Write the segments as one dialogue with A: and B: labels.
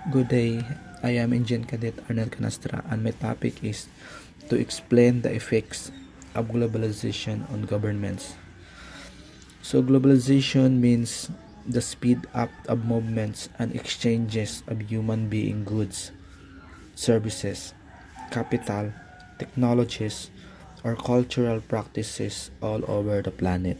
A: Good day, I am Indian Cadet Arnel Canastra and my topic is to explain the effects of globalization on governments. So globalization means the speed up of movements and exchanges of human being goods, services, capital, technologies, or cultural practices all over the planet.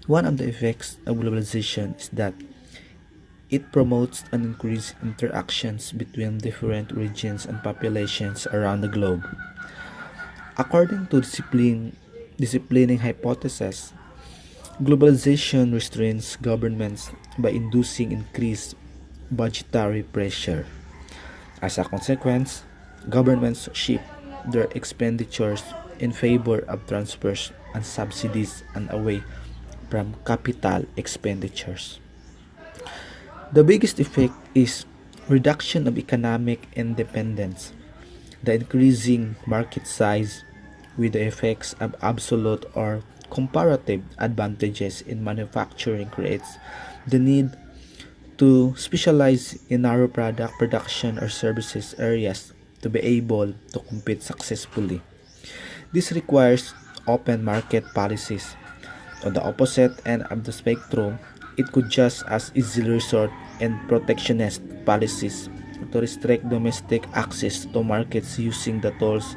A: One of the effects of globalization is that it promotes an increased interactions between different regions and populations around the globe. According to disciplining hypothesis, globalization restrains governments by inducing increased budgetary pressure. As a consequence, governments shift their expenditures in favor of transfers and subsidies and away from capital expenditures. The biggest effect is reduction of economic independence. The increasing market size with the effects of absolute or comparative advantages in manufacturing creates the need to specialize in narrow product production or services areas to be able to compete successfully. This requires open market policies. On the opposite end of the spectrum, it could just as easily resort in protectionist policies to restrict domestic access to markets using the tools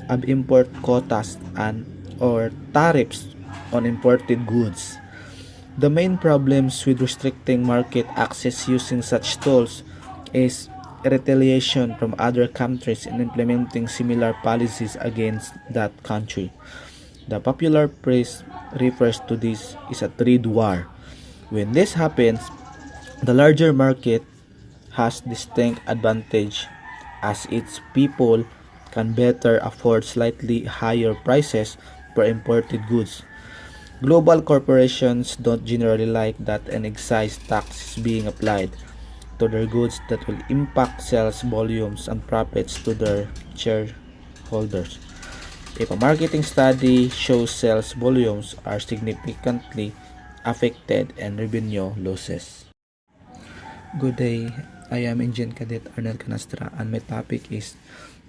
A: of import quotas and or tariffs on imported goods. The main problems with restricting market access using such tools is retaliation from other countries in implementing similar policies against that country. The popular phrase refers to this as a trade war. When this happens, the larger market has distinct advantage as its people can better afford slightly higher prices for imported goods. Global corporations don't generally like that an excise tax is being applied to their goods that will impact sales volumes and profits to their shareholders. If a marketing study shows sales volumes are significantly affected and revenue losses. Good day, I am Indian Cadet Arnel Canastra and my topic is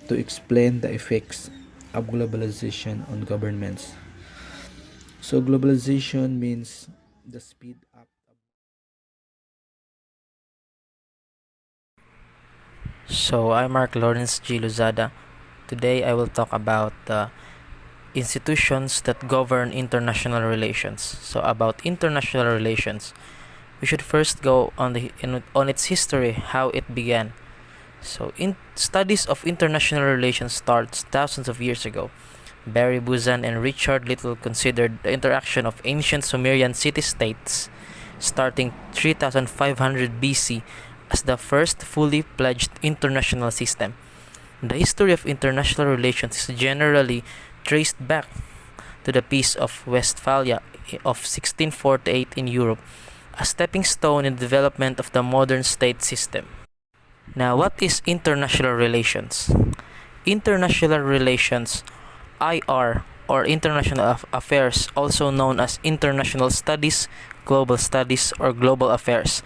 A: to explain the effects of globalization on governments. So globalization means the speed up.
B: So, I'm Mark Lawrence G. Luzada. Today, I will talk about the institutions that govern international relations. So, about international relations, we should first go on its history, how it began. So, in studies of international relations starts thousands of years ago. Barry Buzan and Richard Little considered the interaction of ancient Sumerian city-states starting 3500 BC as the first fully fledged international system. The history of international relations is generally traced back to the Peace of Westphalia of 1648 in Europe, a stepping stone in the development of the modern state system. Now, what is international relations? International relations, IR, or international affairs, also known as international studies, global studies, or global affairs,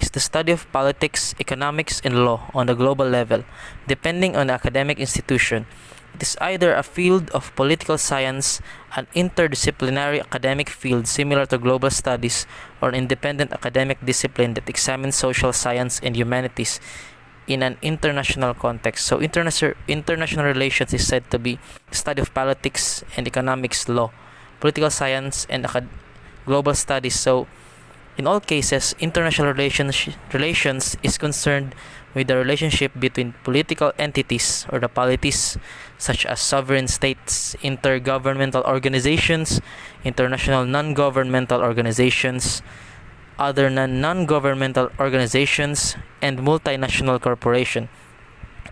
B: is the study of politics, economics, and law on the global level. Depending on the academic institution, it is either a field of political science, an interdisciplinary academic field similar to global studies, or an independent academic discipline that examines social science and humanities in an international context. So international relations is said to be the study of politics and economics, law, political science, and global studies. So in all cases, international relations is concerned with the relationship between political entities or the polities such as sovereign states, intergovernmental organizations, international non-governmental organizations, other non-governmental organizations, and multinational corporations,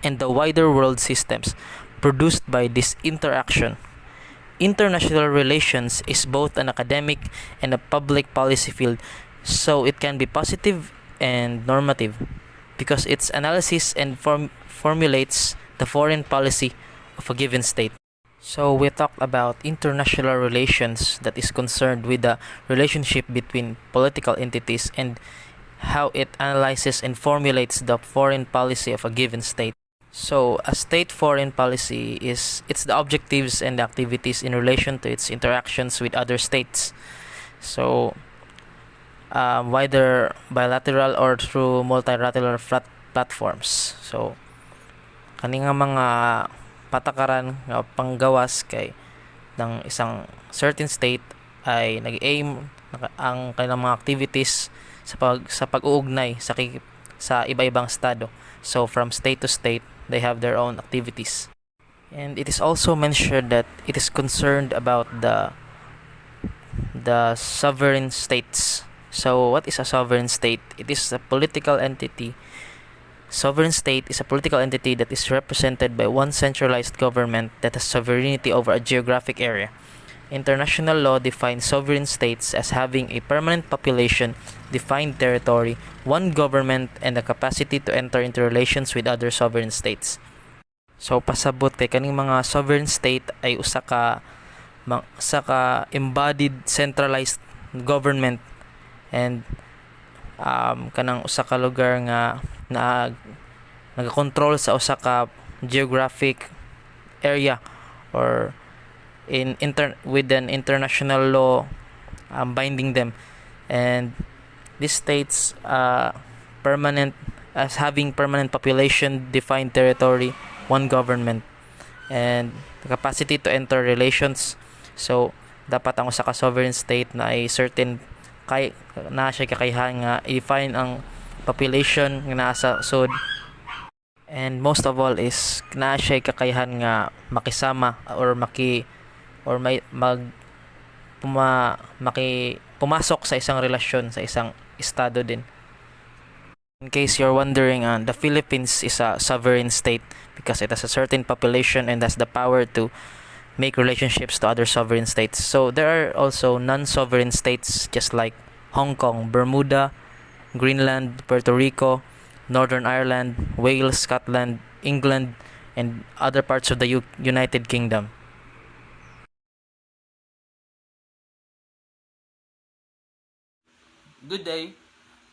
B: and the wider world systems produced by this interaction. International relations is both an academic and a public policy field, so it can be positive and normative because its analysis and formulates the foreign policy of a given state. So we talked about international relations that is concerned with the relationship between political entities, and how it analyzes and formulates the foreign policy of a given state. So, a state foreign policy is it's the objectives and the activities in relation to its interactions with other states. So, whether bilateral or through multilateral platforms. So, kani nga mga patakaran nga panggawas kay ng isang certain state ay nag-aim ang kanilang mga activities sa pag-uugnay sa iba-ibang estado. So from state to state, they have their own activities. And it is also mentioned that it is concerned about the sovereign states. So what is a sovereign state? It is a political entity. Sovereign state is a political entity that is represented by one centralized government that has sovereignty over a geographic area. International law defines sovereign states as having a permanent population, defined territory, one government, and the capacity to enter into relations with other sovereign states. So pasabot kay kaning mga sovereign state ay usa ka embodied centralized government, and kanang usa ka lugar nga nagakontrol sa usa ka geographic area, or with an international law binding them. And these states permanent as having permanent population, defined territory, one government, and the capacity to enter relations. So dapat ang usa ka sovereign state na ay certain na siya kakayahan nga i-define ang population nga nasa sud, and most of all is na siya kakayahan nga makisama or pumasok sa isang relasyon sa isang estado din. In case you're wondering, the Philippines is a sovereign state because it has a certain population and has the power to make relationships to other sovereign states. So there are also non-sovereign states just like Hong Kong, Bermuda, Greenland, Puerto Rico, Northern Ireland, Wales, Scotland, England, and other parts of the United Kingdom.
A: Good day,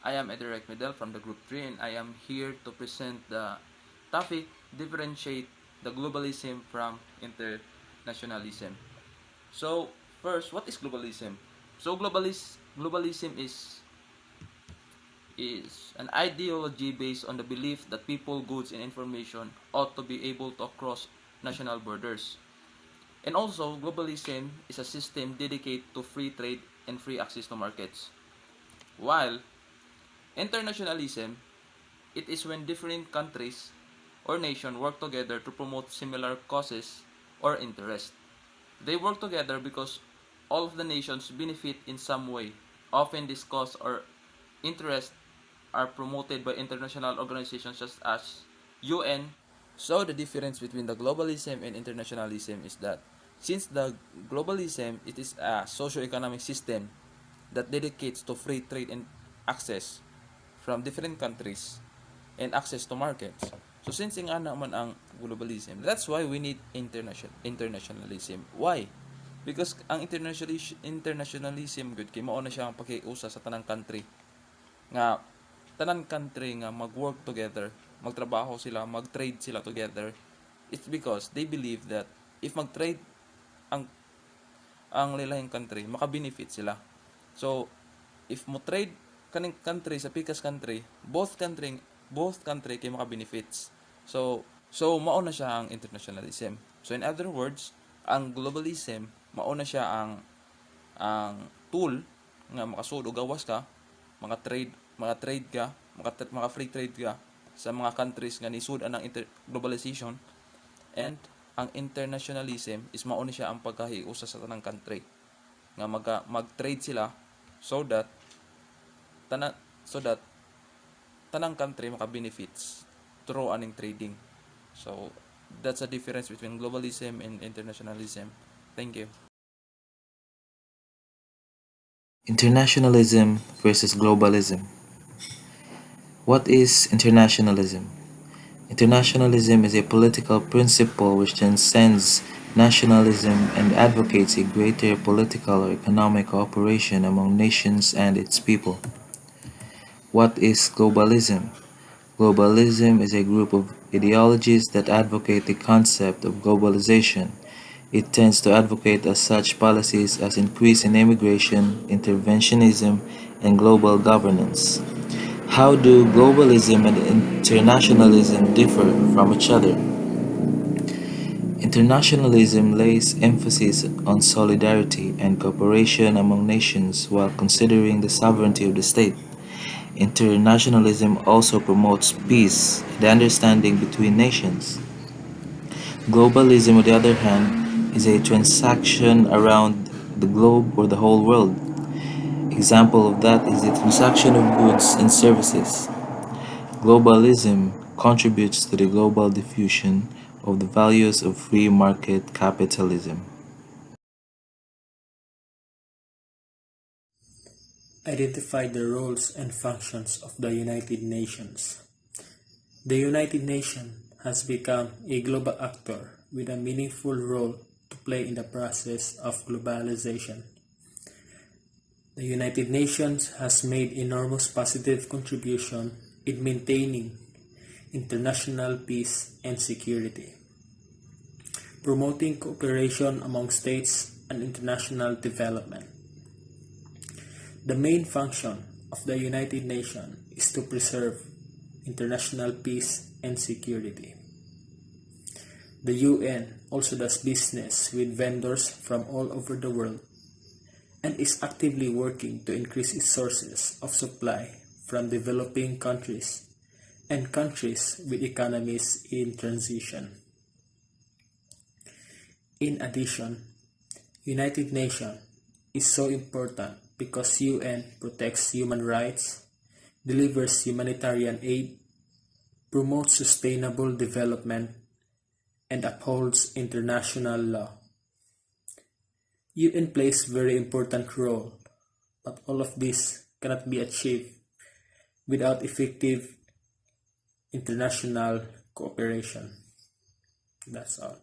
A: I am Edirect Medel from the Group 3, and I am here to present the topic, differentiate the globalism from internationalism. So first, what is globalism? So globalism is an ideology based on the belief that people, goods, and information ought to be able to cross national borders. And also, globalism is a system dedicated to free trade and free access to markets. While internationalism, it is when different countries or nations work together to promote similar causes or interests. They work together because all of the nations benefit in some way. Often this cause or interest are promoted by international organizations such as UN. So the difference between the globalism and internationalism is that since the globalism, it is a socio-economic system that dedicates to free trade and access from different countries and access to markets. So since nga naman ang globalism, that's why we need internationalism. Why? Because ang internationalism good kay mao na siya ang pakiusa sa tanang country nga mag-work together, magtrabaho sila, mag-trade sila together. It's because they believe that if mag-trade ang lilayang country, maka-benefit sila. So if mo trade kaning country sa pikas country, both country kay maka-benefits. So mao na siya ang internationalism. So in other words, ang globalism mao na siya ang tool nga makasud og gawas ka, mga trade ka, mga free trade ka sa mga countries nga nisud ang globalization. And ang internationalism is mao na siya ang pagkahiusa sa tanang country nga mag-trade sila so that tanang country maka-benefits through aning trading. So that's the difference between globalism and internationalism. Thank you.
C: Internationalism versus globalism. What is internationalism? Internationalism is a political principle which transcends nationalism and advocates a greater political or economic cooperation among nations and its people. What is globalism? Globalism is a group of ideologies that advocate the concept of globalization. It tends to advocate as such policies as increase in immigration, interventionism, and global governance. How do globalism and internationalism differ from each other? Internationalism lays emphasis on solidarity and cooperation among nations while considering the sovereignty of the state. Internationalism also promotes peace and understanding between nations. Globalism, on the other hand, is a transaction around the globe or the whole world. Example of that is the transaction of goods and services. Globalism contributes to the global diffusion of the values of free market capitalism.
D: Identify the roles and functions of the United Nations. The United Nations has become a global actor with a meaningful role to play in the process of globalization. The United Nations has made enormous positive contribution in maintaining international peace and security, promoting cooperation among states and international development. The main function of the United Nations is to preserve international peace and security. The UN also does business with vendors from all over the world and is actively working to increase its sources of supply from developing countries and countries with economies in transition. In addition, United Nations is so important because UN protects human rights, delivers humanitarian aid, promotes sustainable development, and upholds international law. UN plays very important role, but all of this cannot be achieved without effective international cooperation. That's all.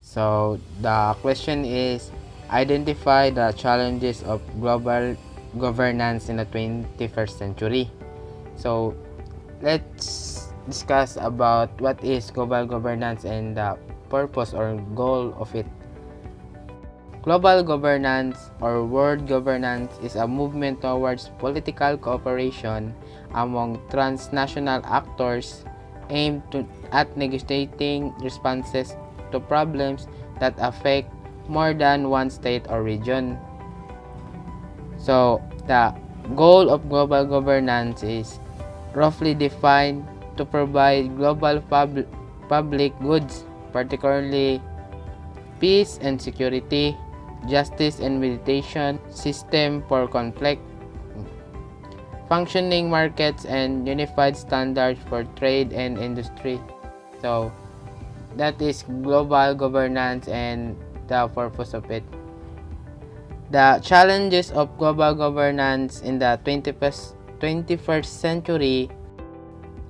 E: So the question is, identify the challenges of global governance in the 21st century. So let's discuss about what is global governance and the purpose or goal of it. Global governance or world governance is a movement towards political cooperation among transnational actors aimed at negotiating responses to problems that affect more than one state or region. So, the goal of global governance is roughly defined to provide global public goods, particularly peace and security, justice and mediation, system for conflict, functioning markets, and unified standards for trade and industry. So, that is global governance and the purpose of it. The challenges of global governance in the 21st century: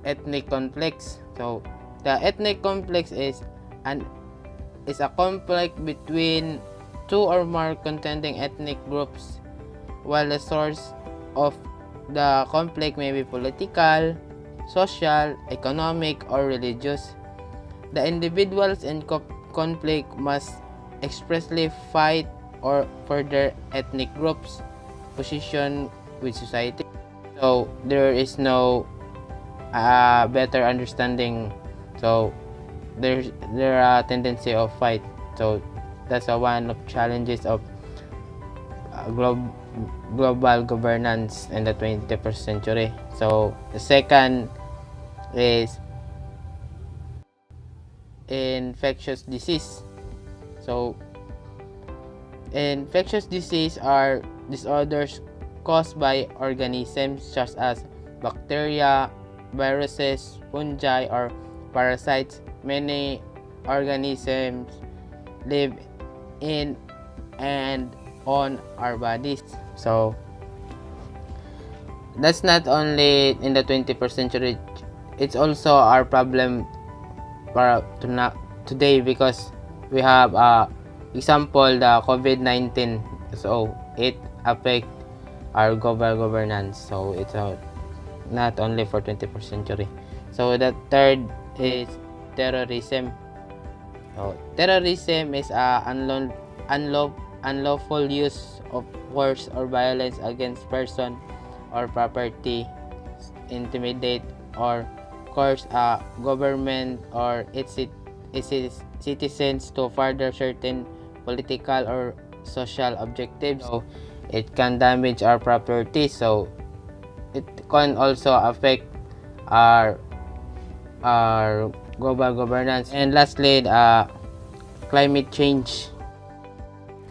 E: ethnic conflicts. So, the ethnic conflicts is a conflict between two or more contending ethnic groups, while the source of the conflict may be political, social, economic, or religious. The individuals in conflict must expressly fight for their ethnic groups' position with society. So there is no better understanding. So there are tendency of fight. So that's one of challenges of global governance in the 21st century. So the second is infectious disease. So infectious disease are disorders caused by organisms such as bacteria, viruses, fungi, or parasites. Many organisms live in and on our bodies. So that's not only in the 21st century, it's also our problem today, because we have Example, the COVID-19. So it affect our global governance. So it's not only for 21st century. So the third is terrorism. So terrorism is unlawful use of force or violence against person or property, intimidate or coerce a government or its citizens to further certain political or social objectives. So it can damage our property. So it can also affect our global governance. And lastly, climate change.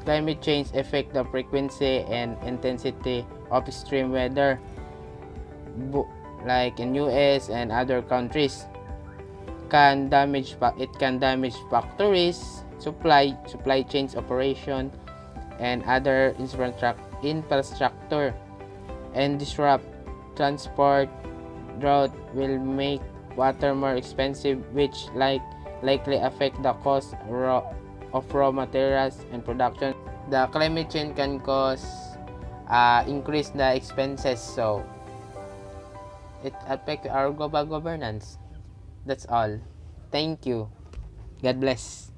E: Climate change affect the frequency and intensity of extreme weather, like in US and other countries. It can damage factories, supply chains operation, and other infrastructure, and disrupt transport. Drought will make water more expensive, which likely affect the cost of raw materials and production. The climate change can cause increase the expenses, so it affects our global governance. That's all. Thank you. God bless.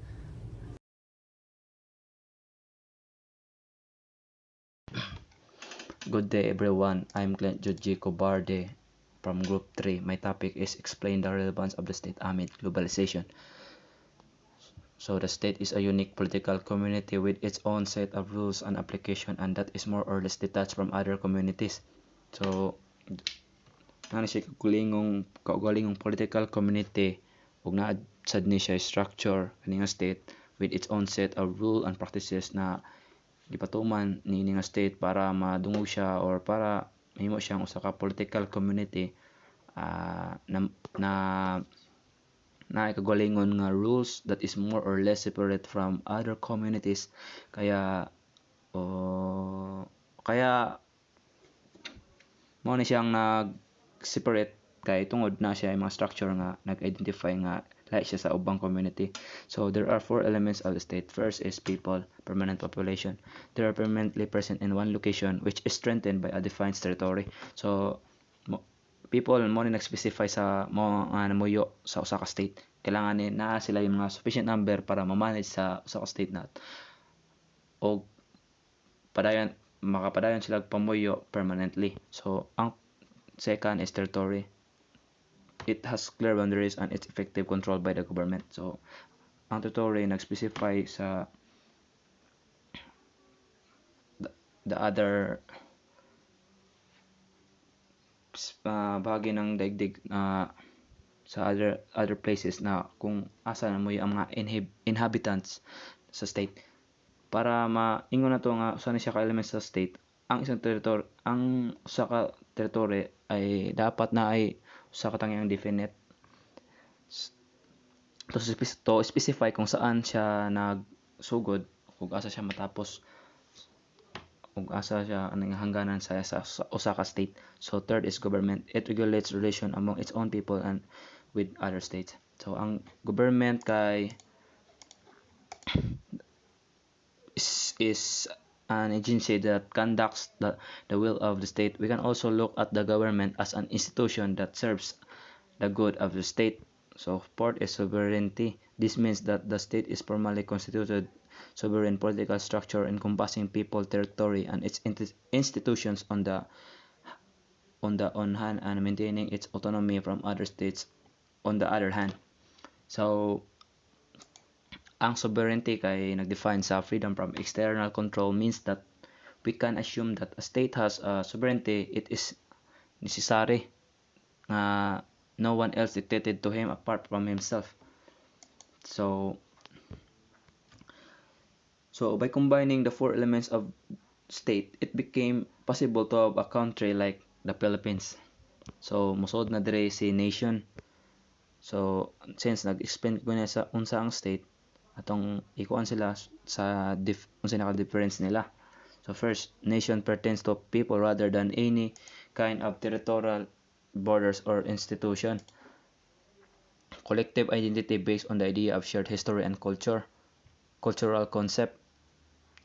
F: Good day everyone, I'm Clint Joji Cobarde from Group 3. My topic is explain the relevance of the state amid globalization. So the state is a unique political community with its own set of rules and application, and that is more or less detached from other communities. So ano siya kaugalingong political community ug naa sad ni siya structure kani nga state with its own set of rule and practices na gipatuman niini nga state para madungog siya or para mahimo siyang usa ka political community na na na kagalingon nga rules that is more or less separate from other communities kaya kaya mao ni siyang nag-separate kay tungod na siya yung mga structure nga nag-identify nga lahi siya sa ubang community. So there are four elements of the state. First is people, permanent population. They are permanently present in one location which is strengthened by a defined territory. So people mo ni nag-specify sa mo nga namuyo sa usa ka state. Kailangan ni naa sila yung mga sufficient number para ma-manage sa usa ka state na o makapadayon sila pamuyo permanently. So ang second is territory. It has clear boundaries and it's effective control by the government. So ang territory nag-specify sa the other bahagi ng daigdig sa other places na kung asa na mo yung mga inhabitants sa state para maingon na to nga usa ni siya ka elements sa state. Ang isang territory, ang usa ka territory ay dapat na ay usa ka tangyang definite to specify kung saan siya nagsugod kung asa siya matapos kung asa siya ang hangganan sa usa ka state. So third is government. It regulates relation among its own people and with other states. So ang government kay is an agency that conducts the will of the state. We can also look at the government as an institution that serves the good of the state. So fourth is sovereignty. This means that the state is formally constituted sovereign political structure encompassing people, territory, and its institutions on hand and maintaining its autonomy from other states on the other hand. So ang sovereignty kay nag-define sa freedom from external control means that we can assume that a state has sovereignty. It is necessary na no one else dictated to him apart from himself. So by combining the four elements of state, it became possible to have a country like the Philippines. So musod na dire si nation. So since nag-explain ko na sa unsa ang state, atong ikuan sila sa unsa naka-difference nila. So first, nation pertains to people rather than any kind of territorial borders or institution. Collective identity based on the idea of shared history and culture. cultural concept.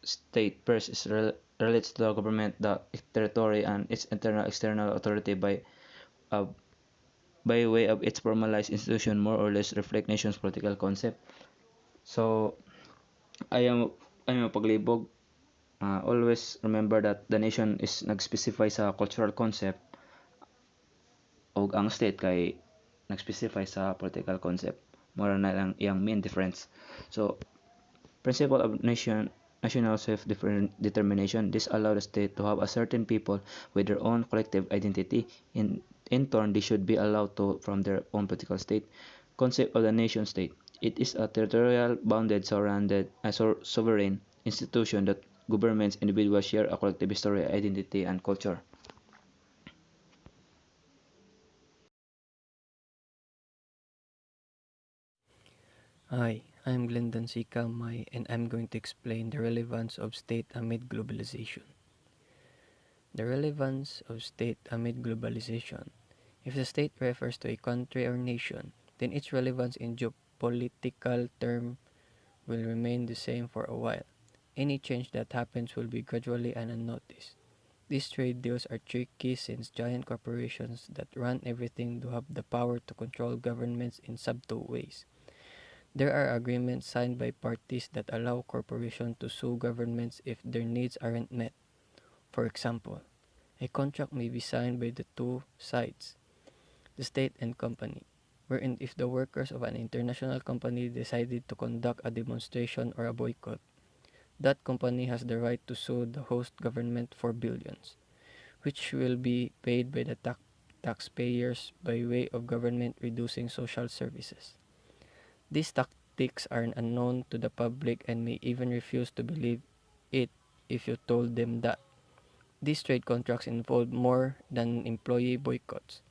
F: State first is relates to the government, the territory, and its internal external authority uh, by way of its formalized institution more or less reflect nation's political concept. So ayaw ayaw paglibog, always remember that the nation is nag-specify sa cultural concept ug ang state kay nag-specify sa political concept. Mura na lang iyang main difference. So principle of national self-determination. This allow the state to have a certain people with their own collective identity. In turn, they should be allowed to from their own political state. Concept of the nation state. It is a territorial, bounded, surrounded, sovereign institution that governments, individuals share a collective history, identity, and culture.
G: Hi, I'm Glendon C. Kamay and I'm going to explain the relevance of state amid globalization. The relevance of state amid globalization. If the state refers to a country or nation, then its relevance in geopolitical terms will remain the same for a while. Any change that happens will be gradually and unnoticed. These trade deals are tricky since giant corporations that run everything do have the power to control governments in subtle ways. There are agreements signed by parties that allow corporations to sue governments if their needs aren't met. For example, a contract may be signed by the two sides, the state and company, wherein if the workers of an international company decided to conduct a demonstration or a boycott, that company has the right to sue the host government for billions, which will be paid by the taxpayers by way of government reducing social services. These tactics are unknown to the public and may even refuse to believe it if you told them that. These trade contracts involve more than employee boycotts.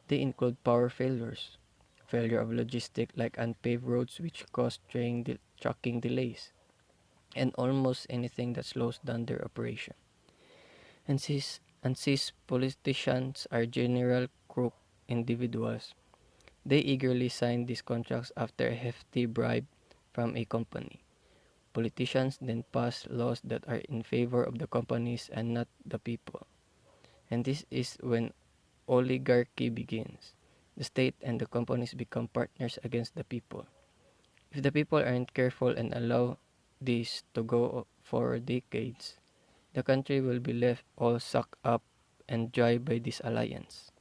G: They include power failures, failure of logistics like unpaved roads which cause trucking delays, and almost anything that slows down their operation. And since politicians are general crook individuals, they eagerly sign these contracts after a hefty bribe from a company. Politicians then pass laws that are in favor of the companies and not the people. And this is when oligarchy begins. The state and the companies become partners against the people. If the people aren't careful and allow this to go for decades, the country will be left all sucked up and dry by this alliance.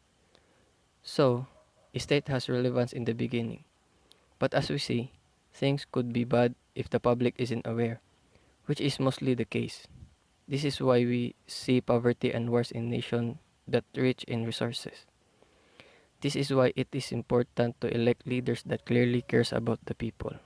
G: So, a state has relevance in the beginning. But as we see, things could be bad if the public isn't aware, which is mostly the case. This is why we see poverty and wars in nations that rich in resources. This is why it is important to elect leaders that clearly cares about the people.